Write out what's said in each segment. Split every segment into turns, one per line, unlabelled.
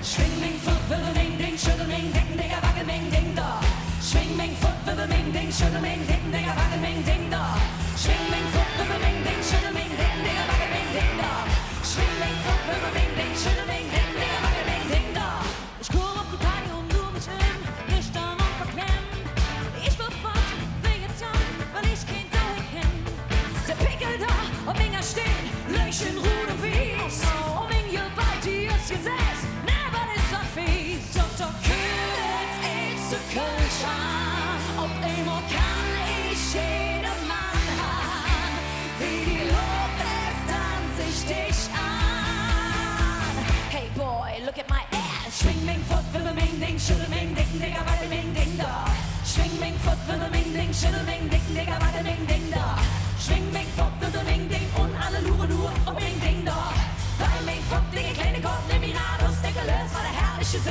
Schwing, Ming, Fut, Wibbel, Ming, Ding, Schüttel, Ming, Dicken, Digger, Wackel, Ming, Ding, da. Schwing, Ming, Fut, Wibbel, Ming, Ding, Schüttel, Ming, Dicken, Digger, Wackel, Ming, Ding, da. Schwing, Ming, Fut, Wibbel, Ming, Ding, Schüttel, Ming, Dicken, Digger, Wackel, Ming, Ding, da. Schwing, Ming, Fut, Wibbel, Ming, Ding, Schüttel, Ming, Dicken, Digger, Wackel, Ming, Ding, da.
Ich komm auf die Party und du mich in, nüchtern und verklemmt. Ich will fort, will jetzt an, weil ich kein Dauer kenn.
Der Pickel da, und Minger stehen, Löchen, Ruhe, Wies. Und Ming, ihr weit, die ist gesetzt, never ist so fies. Dr. Kühlet, it's the Kölschan, ob immer kann ich jeden Mann haben. Wie die Luft lässt dann sich dich an. Hey boy, look at my ass. Schwing, Ming, Fut, Wibbel, Ming, Ding, Schüttel, Ming, Dicken, Digger, Wackel, Ming, Ding, da. Schwing, Ming, Fut, Wibbel, Ming, Ding, Schüttel, Ming, Dicken, Digger, Wackel, Ming, Ding, da. Schwing, Ming, Fut, Wibbel, Ming, Ding und alle Lure nur und Ming, Ding, da. Weil Ming, Fut, Dinge, kleine Korten, im Mirados, Dickeles, war der herrliche See.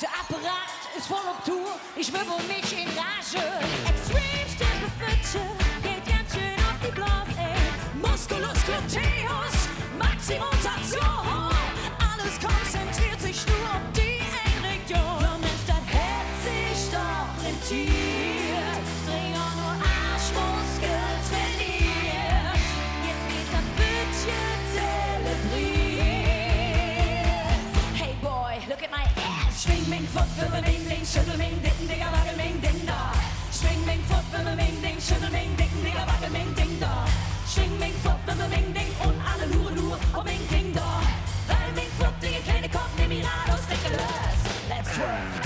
Der Apparat ist voll auf Tour, ich wirbel mich in Rage. Extreme Stempelfitsche, geht ganz schön auf die Blase, ey.
Musculus gluteus, Maximumstation. Alles konzentriert sich nur auf die Endregion.
Ja, Mensch, das
Hält sich doch rentiert.
Dreh auch nur
Arschmuskel trainiert.
jetzt wird das Bütchen
Zelebriert. Hey boy, look at my ass. Schwing, Ming, Fut, Wibbel, Ming, Ding, Schüttel, Ming, Dicken, Digger, Wackel, Ming, Ding, da. Schwing, Ming, Fut, Wibbel, Ming, Ding, Schüttel, Ming, Dicken, Digger, Wackel, Ming, Ding, da. Schwing, Ming, Fut, Wibbel, Ming, Ding und alle Lure nur und Ming, Ding, da. Weil Ming, Fut, Dinge, kleine Korten, im Mirados, Dickeles. Let's twerk.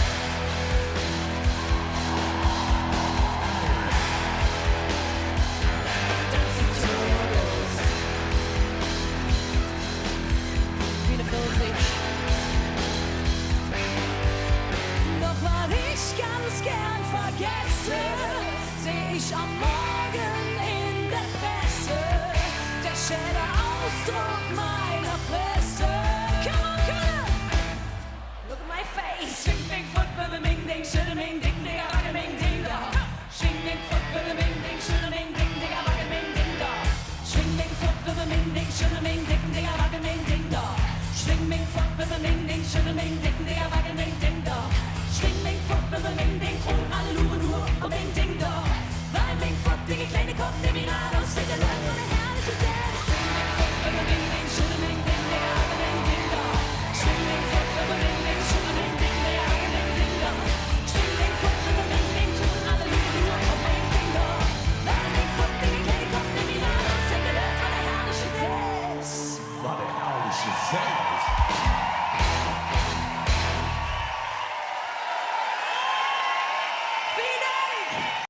Wie eine Pfirsich.
Doch was ich ganz gern vergesse, seh ich am Morgen in der Presse. Der schöne Ausdruck meiner Fresse. Come on, come on! Look at my face. Schwing, Ming, Fut, Wibbel, Ming, Ding, Schüttel, Ming, Dicken, Digger, Wackel, Ming, Ding, da. Schwing, Ming, Fut, Wibbel, Ming, Ding, Schüttel, Ming, Dicken, Digger, Wackel, Ming, Ding, da. Schwing, Ming, Fut, Wibbel, Ming, Ding, Schüttel, Ming, Dicken, Digger, Wackel, Ming, Ding, da. Schwing, Ming, Fut, Wibbel, Ming, Ding, Schüttel, Ming, Dicken, Digger, Wackel, Ming, Ding, da. Schwing, Ming, Fut, Wibbel, Ming, Ding und alle Lure nur und Ming, Ding, da. Weil Ming, Fut, Dinge, kleine Korten, im Mirados, Dickeles, war der herrliche See. Schwing, Ming, Fut, Wibbel, Ming, Ding, Schüttel, Ming, Dicken, Digger, Wackel, Ming, Ding, da. Schwing, Ming, Fut, Wibbel, Ming, Ding, Schüttel, Ming, Dicken, Digger, Wackel, Ming, Ding, da. Schwing, Ming, Fut, Wibbel, Ming, Ding und alle Lure nur und Ming, Ding, da. Weil Ming, Fut, Dinge, kleine Korten, im Mirados, Dickeles, war der herrliche See.
War der herrliche Sekt.